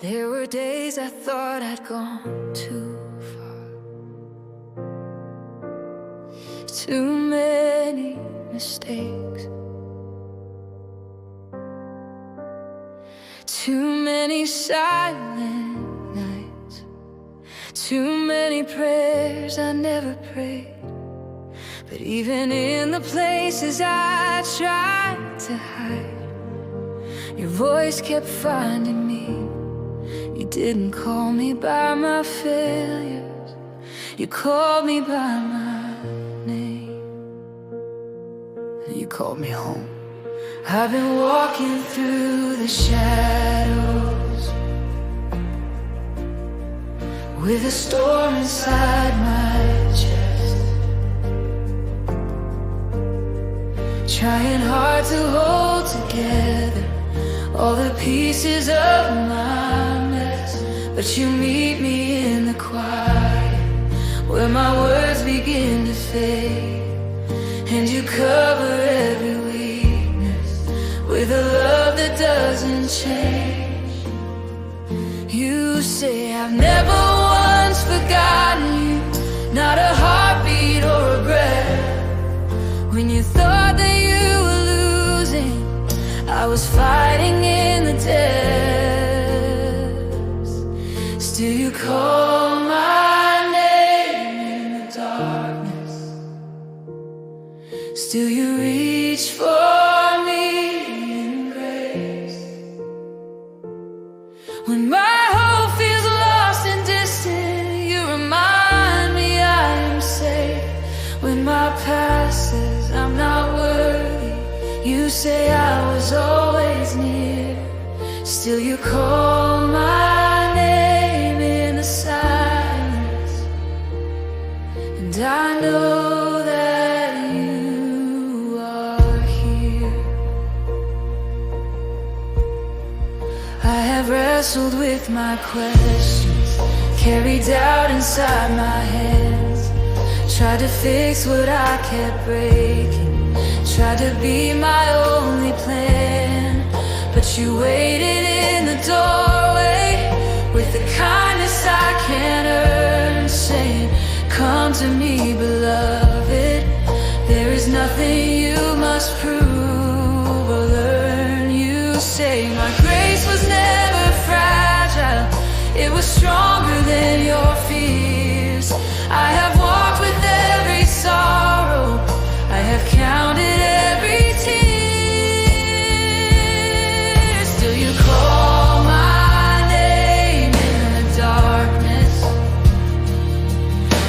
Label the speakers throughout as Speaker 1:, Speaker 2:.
Speaker 1: There were days I thought I'd gone too far. Too many mistakes, too many silent nights, too many prayers I never prayed. But even in the places I tried to hide, your voice kept finding me. You didn't call me by my failures, you called me by my name. You called me home. I've been walking through the shadows with a storm inside my chest, trying hard to hold together all the pieces of my mess. But you meet me in the quiet, where my words begin to fade, and you cover every weakness with a love that doesn't change. You say I've never once forgotten you, not a heartbeat or a breath. When you thought that you were losing, I was fighting in the depths. Still you call my name in the darkness, still you reach for me in grace. When my hope feels lost and distant, you remind me I am safe. When my past says I'm not worthy, you say I was always near. Still you call my name in the silence, and I know that you are here. I have wrestled with my questions, carried doubt inside my hands, tried to fix what I kept breaking, tried to be my only plan. But you waited in the doorway with the kindness I can't earn, saying, come to me, beloved. There is nothing you must prove or learn. You say my grace was never fragile, it was stronger than your fears. I have walked with every sorrow, I have counted every tear. Still you call my name in the darkness,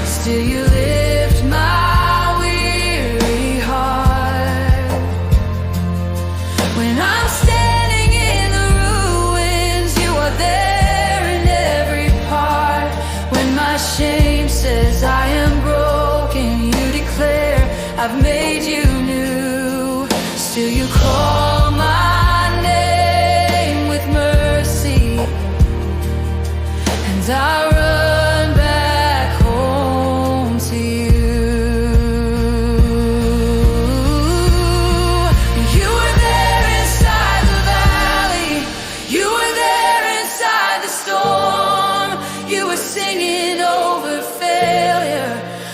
Speaker 1: still you lift my weary heart. When I'm standing in the ruins, you are there in every part. When my shame says I am broken, you declare I've made you new. Still you call my name with mercy, and I run back home to you. You were there inside the valley, you were there inside the storm. You were singing over failure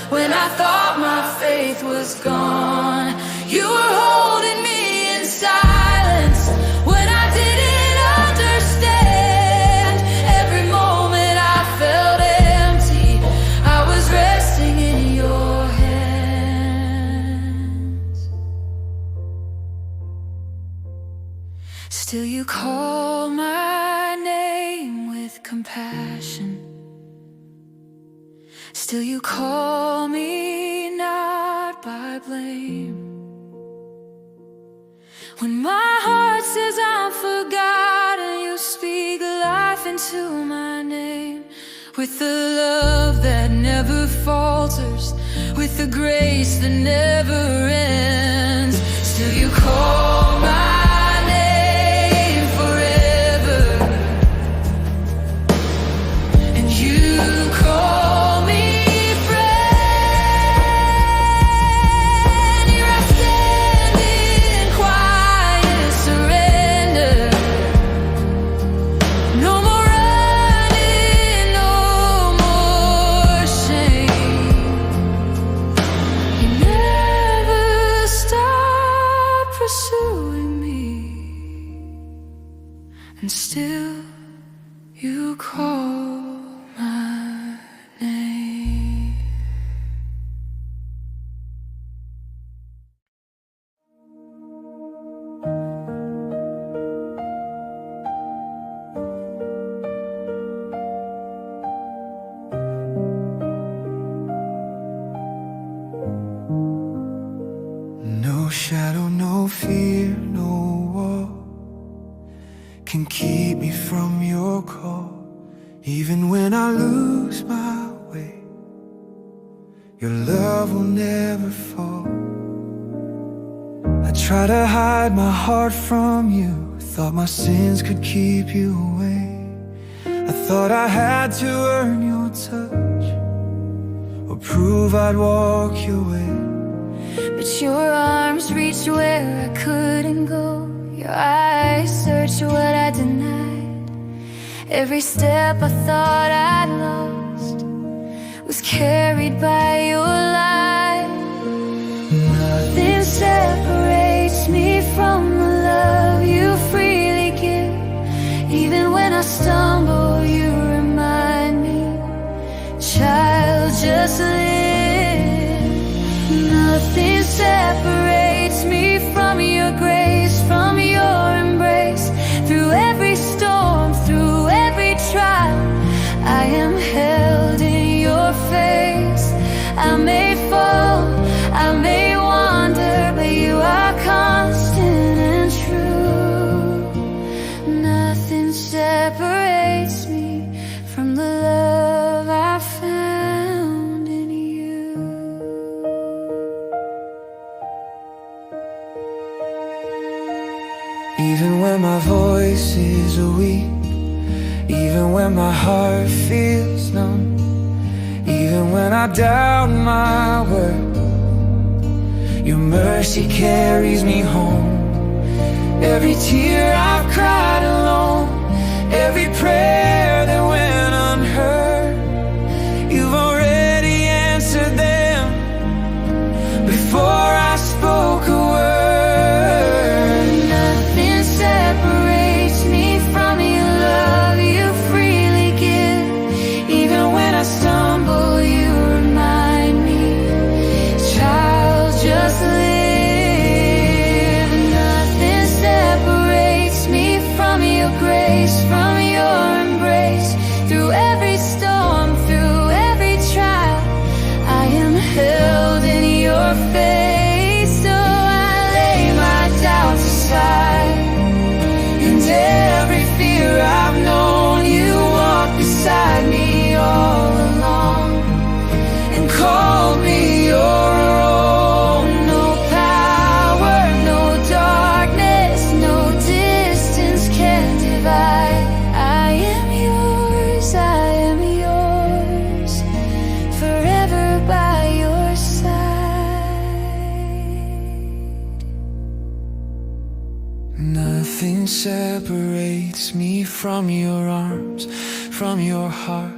Speaker 1: when I thought my faith was gone. You were holding me in silence when I didn't understand. Every moment I felt empty, I was resting in your hands. Still you call my name with compassion, still you call me not by blame. When my heart says I'm forgotten, you speak life into my name. With the love that never falters, with the grace that never ends. Still you call my name forever, and you call me friend. Here I stand in quiet surrender. No more and still you call my name.
Speaker 2: No shadow, no fear, no wall can keep me from your call. Even when I lose my way, your love will never fall. I try to hide my heart from you, thought my sins could keep you away. I thought I had to earn your touch or prove I'd walk your way.
Speaker 1: But your arms reached where I couldn't go. Your eyes searched what I denied. Every step I thought I'd lost was carried by your light. Nothing separates me from the love you freely give. Even when I stumble, you remind me, child, just live. Nothing separates me from your grace, from your embrace. Through every storm, through every trial, I am held in your face. I may fall, I may wander, but you are constant and true. Nothing separates me from the love I found in you.
Speaker 2: Even when my voice is weak, even when my heart feels numb, even when I doubt my worth, your mercy carries me home. Every tear I've cried alone, every prayer that went unheard, you've already answered them before I spoke a word.
Speaker 1: Nothing separates me from your love you freely give. Even when I stumble, you remind me, child, just live. Nothing separates me from your grace, from your embrace. Through every storm, through every trial, I am held in your face. So I lay my doubts aside, and every fear I've known, you walk beside me all along and call me your own. No power, no darkness, no distance can divide. I am yours, I am yours, forever by your side.
Speaker 2: Nothing separates me from your arms, from your heart.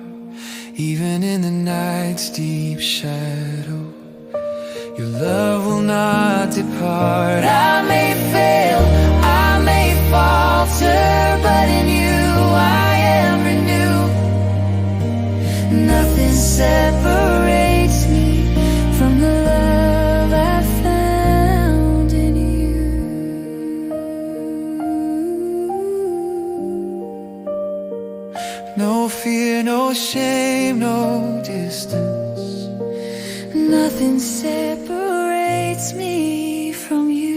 Speaker 2: Even in the night's deep shadow, your love will not depart.
Speaker 1: I may fail, I may falter, but in you I am renewed. Nothing separates me from the love I found in you.
Speaker 2: No fear, no shame, no distance.
Speaker 1: Nothing separates me from you.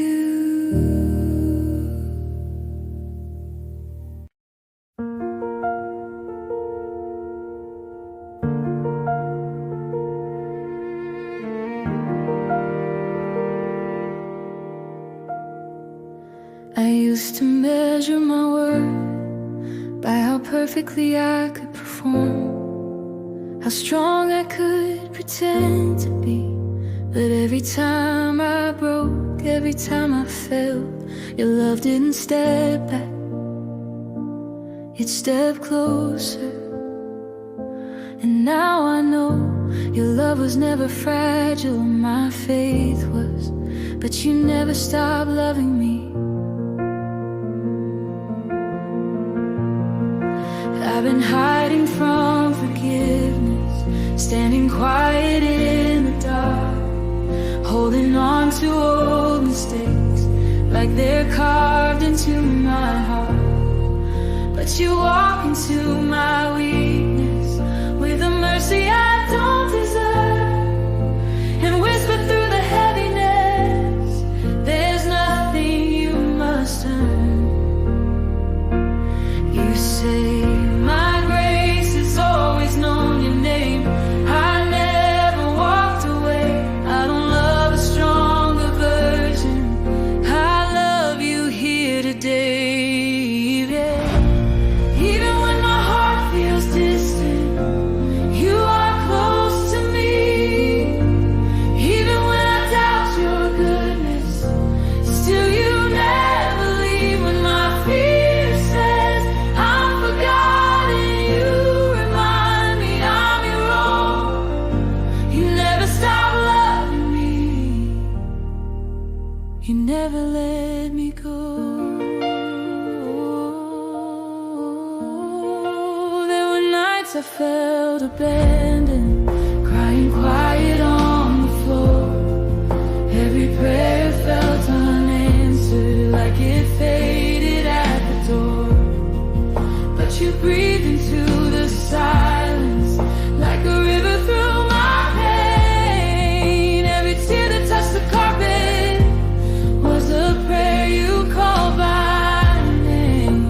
Speaker 1: I used to measure my worth by how perfectly I could perform, how strong I could pretend to be. But every time I broke, every time I failed, your love didn't step back, it stepped closer. And now I know your love was never fragile, my faith was, but you never stopped loving me. I've been hiding from forgiveness, standing quiet in the dark, holding on to old mistakes like they're carved into my heart. But you walk into my weakness with a mercy I don't deserve, and whisper through the heaviness, there's nothing you must earn. You say my grace has always known your name. I never walked away. I don't love a stronger version. I love you here today. Yeah. Even when my heart feels distant, you are close to me. Even when I doubt your goodness, still you never leave. When my fear says I'm forgotten, you remind me I'm your own. You never stop loving me. You never let me go. There were nights I felt abandoned, crying quiet on the floor. Every prayer felt unanswered, like it faded at the door. But you breathed into the silence, like a river through my pain. Every tear that touched the carpet was a prayer you called by name.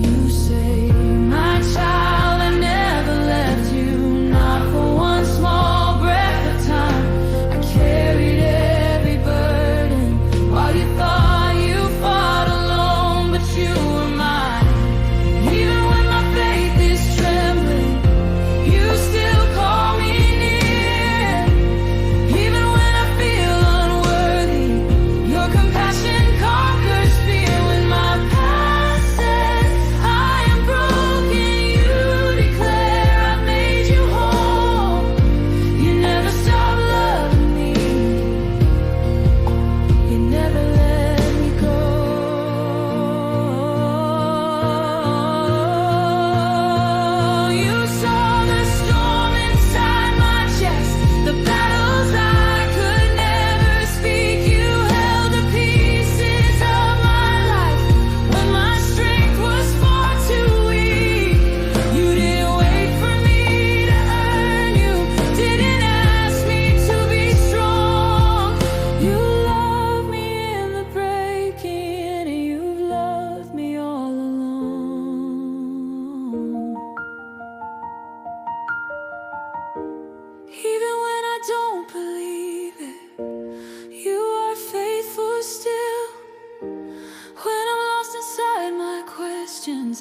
Speaker 1: You say, my child, I never left you, not for one small breath of time. I carried every burden while you thought you fought alone, but you were mine. Even when my faith is trembling, you still call me near. Even when I feel unworthy, your compassion conquers fear. When my past says I am broken, you declare I've made you whole. You never stop loving me. You never let me go. You saw the storm inside my chest, the battles I could never speak. You held the pieces of my life when my strength was far too weak. You didn't wait for me to earn, you didn't ask me to be strong. You love me in the breaking, and you loved me all along. Even when I don't believe it, you are faithful still. When I'm lost inside my questions,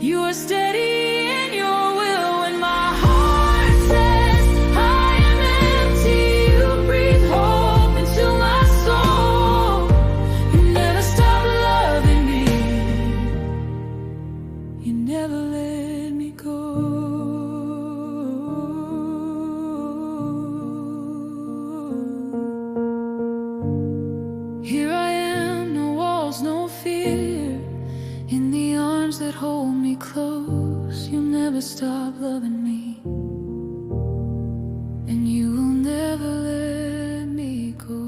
Speaker 1: you are steady in your will. When my heart says I am empty, you breathe hope into my soul. You never stop loving me. You never let me go. Here I am, no walls, no fear, in the arms that hold me close. You'll never stop loving me, and you will never let me go.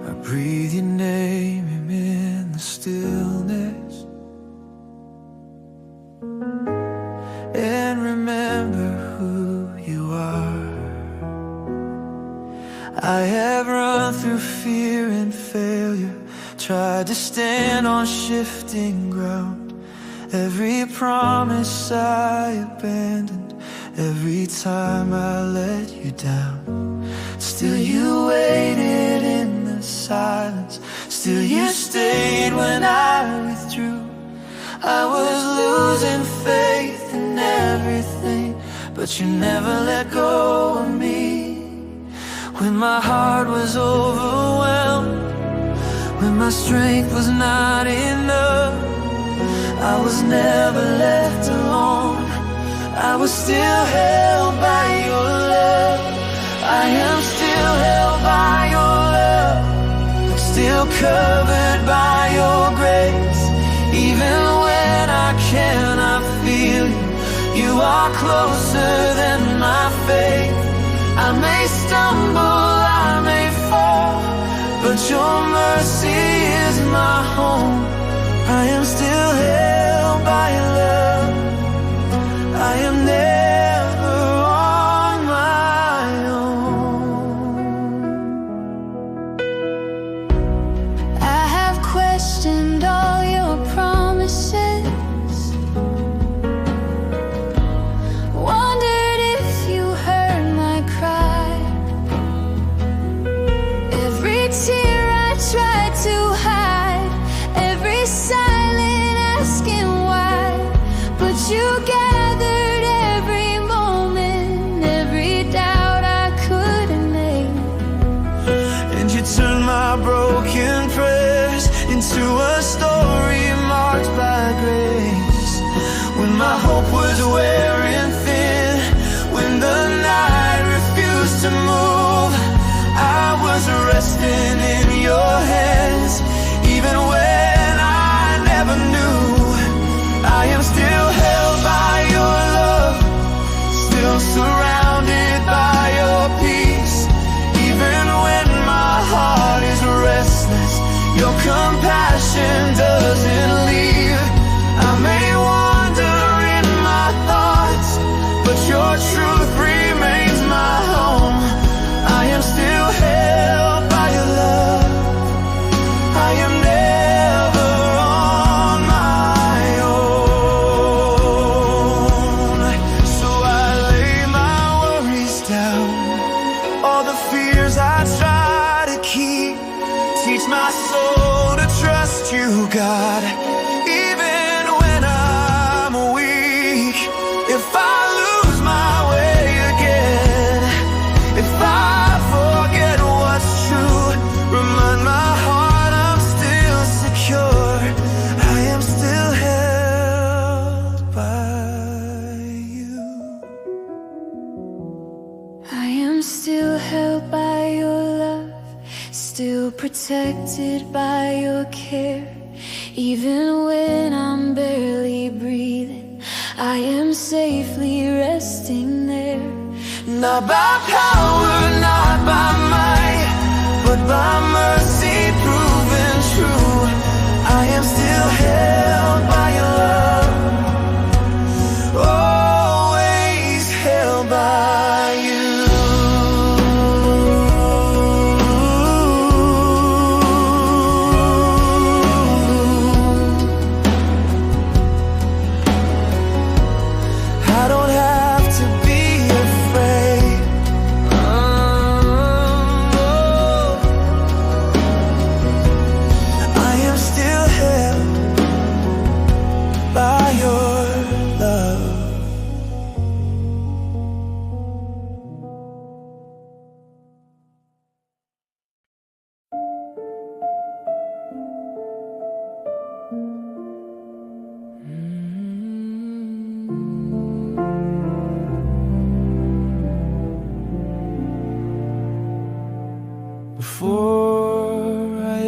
Speaker 2: I breathe your name in the stillness, and remember who you are. I have run through fear and failure, tried to stand on shifting ground. Every promise I abandoned, every time I let you down. Still you waited in the silence, still you stayed when I withdrew. I was losing faith in everything, but you never let go of me. When my heart was overwhelmed, when my strength was not enough. I was never left alone. I was still held by your love. I am still held by your love, still covered by your grace. Even when I cannot feel you, you are closer than my faith. I may stumble, I may fall, but your mercy is my home. I am still held by your love. I am never on my own.
Speaker 1: I have questioned all your promises, wondered if you heard my cry. Every tear I tried to hide, every silent asking why, but you gathered every moment, every doubt I couldn't make.
Speaker 2: And you turned my broken prayers into a story marked by grace. When my hope was wearing thin, when the night refused to move, I was resting in your hands. Even when I never knew, I am still held by your love, still surrounded by your peace. Even when my heart is restless, your compassion doesn't leave. I may wander in my thoughts, but your truth remains my home. I am still held by your love. I am never on my own. So I lay my worries down, all the fears I try to keep. Teach my soul to trust you, God, even when I'm weak. If I lose my way again, if I forget what's true, remind my heart I'm still secure. I am still held by you.
Speaker 1: I am still held by your love, still protected by your care. Even when I'm barely breathing, I am safely resting there.
Speaker 2: Not by power, not by might, but by mercy proven true. I am still held by your love, always held by you. I don't have to be afraid. I am still held by your love. Before I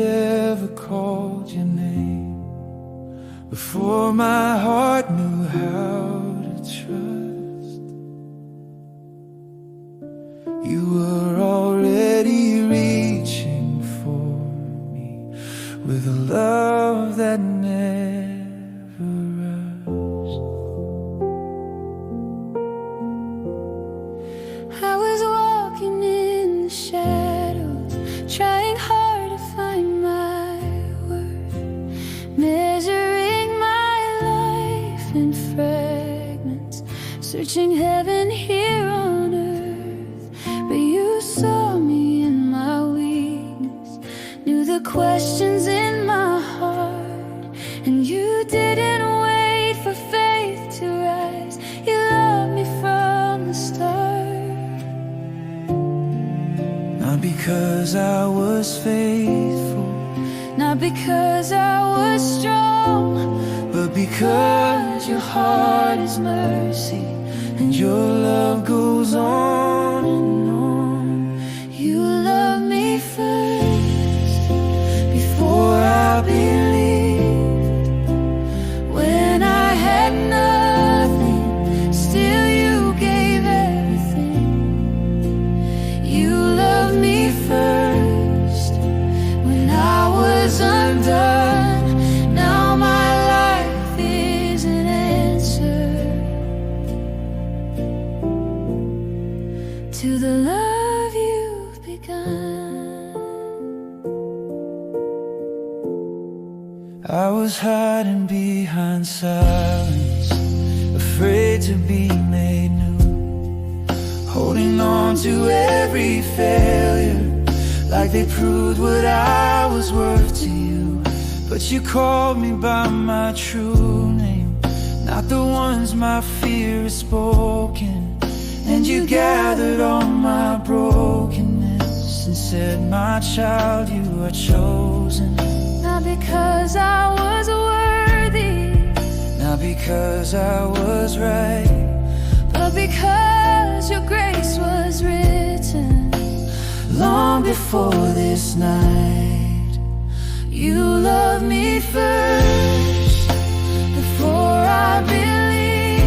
Speaker 2: ever called your name, before my heart knew how to trust, you were already reaching for me with a love that never rushed.
Speaker 1: I was walking in the shadows, trying hard to find my worth, measuring my life in fragments, searching heaven here on earth. But you saw me in my weakness, knew the questions in my heart, and you didn't wait for faith to rise. You loved me from the start.
Speaker 2: Not because I was faithful,
Speaker 1: not because I was strong,
Speaker 2: but because your heart is mercy and your love goes on and on.
Speaker 1: you love me first before I believed. When I had nothing, still you gave everything. You loved me first when I was undone. Now my life is an answer to the love you've begun.
Speaker 2: I was hiding behind silence, afraid to be made new, holding on to every failure like they proved what I was worth to you. But you called me by my true name, not the ones my fear has spoken. And you gathered all my brokenness and said, my child, you are chosen.
Speaker 1: Not because I was worthy,
Speaker 2: Not because I was right,
Speaker 1: but because your grace was written
Speaker 2: long before this night.
Speaker 1: You loved me first before I believed.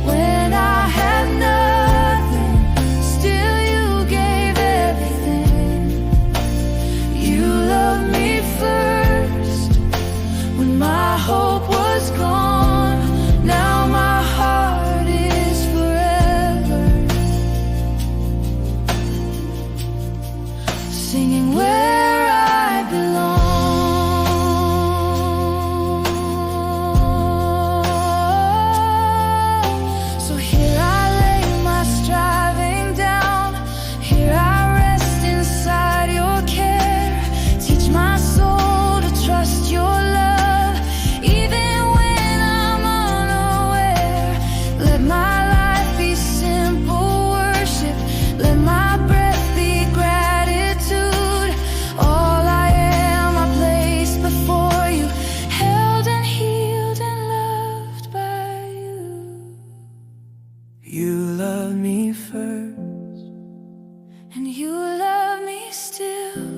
Speaker 1: When I had nothing, still you gave everything. You loved me first when my hope was gone. Now my heart is forever singing where I belong. So here I lay my striving down. Here I rest inside your care. Teach my soul to trust your love, even when I'm unaware. Let my life be simple worship. Let my breath be gratitude. All I am, I place before you, held and healed and loved by you.
Speaker 2: You love me first,
Speaker 1: And you love me still,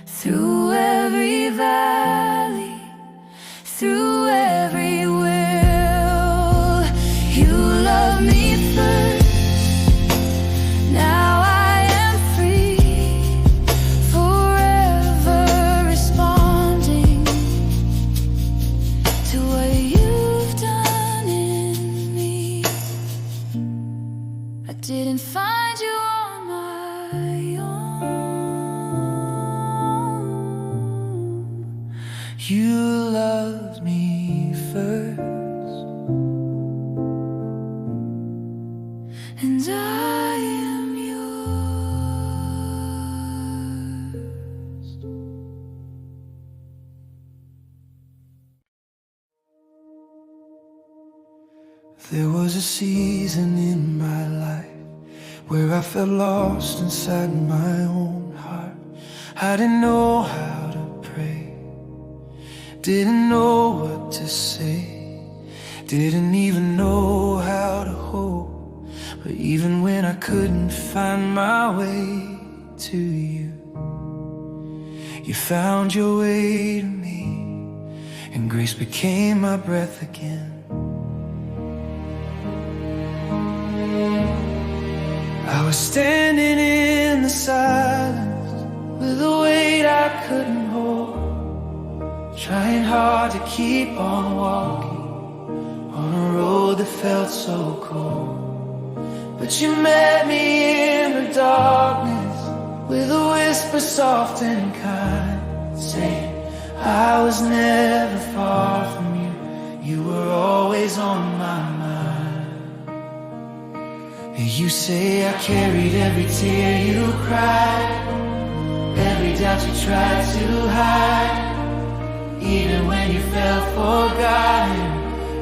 Speaker 1: through every valley, through every will. You love me first. Now I am free, forever responding to what you've done in me. I didn't find you on my own.
Speaker 2: you loved me first.
Speaker 1: And I am yours.
Speaker 2: There was a season in my life where I felt lost inside my own heart. I didn't know how to pray, didn't know what to say, didn't even know how to hope. But even when I couldn't find my way to you, you found your way to me, and grace became my breath again. I was standing in the silence with a weight I couldn't hold, trying hard to keep on walking on a road that felt so cold. But you met me in the darkness with a whisper soft and kind, saying I was never far from you. You were always on my mind. You say I carried every tear you cried, every doubt you tried to hide. Even when you felt forgotten,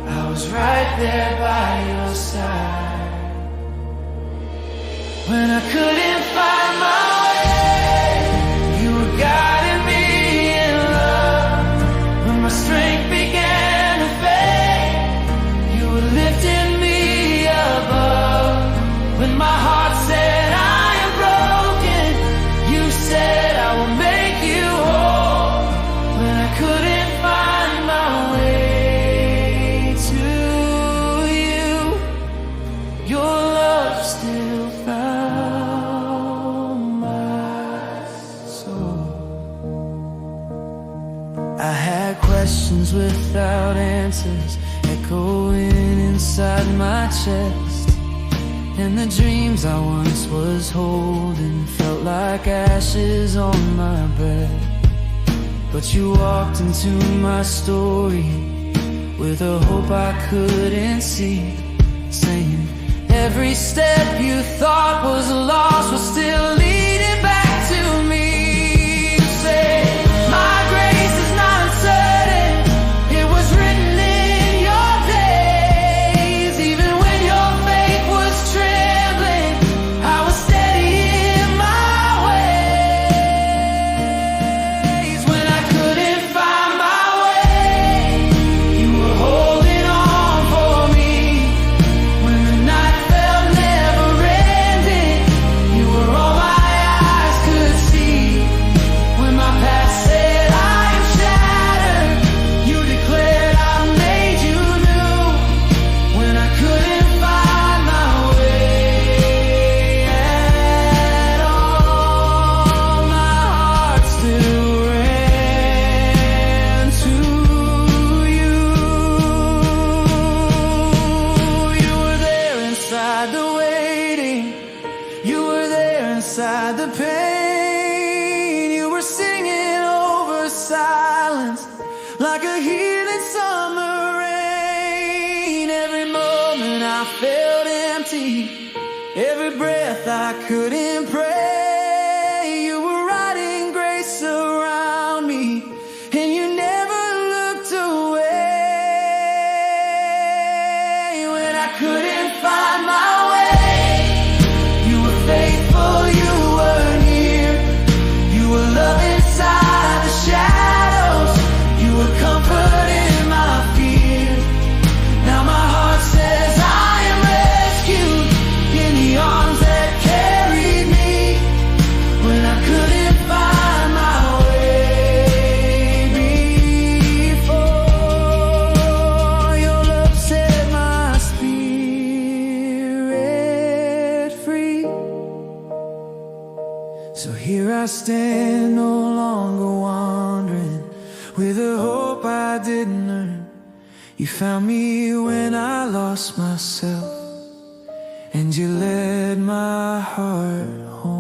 Speaker 2: I was right there by your side. When I couldn't find my way, you were guiding questions without answers echoing inside my chest. And the dreams I once was holding felt like ashes on my bed. But you walked into my story with a hope I couldn't see, saying every step you thought was lost was still leading back to me. You say my grace is not uncertain, it was written in your days. Even when your faith was trembling, I was steady in my ways. When I couldn't find my way, you were holding on for me. When the night felt never ending, you were all my eyes could see. When my past said I am shattered, you declared I made you new. When I couldn't find my way at all, my heart still ran to you. You were there inside the waiting, you were there inside the pain. You were singing over silence like a healing summer rain. Every moment I felt empty, every breath I couldn't pray. You were writing grace around me, and you never looked away. When I couldn't find my way, you were faithful, you were near. You were love inside the shadows, you were comfort in my fear. Now my heart says I am rescued in the arms that carried me. When I couldn't find my way before, your love set my spirit free. So here I stand, no longer wandering with a hope I didn't earn. You found me when I lost myself, and you led my heart home.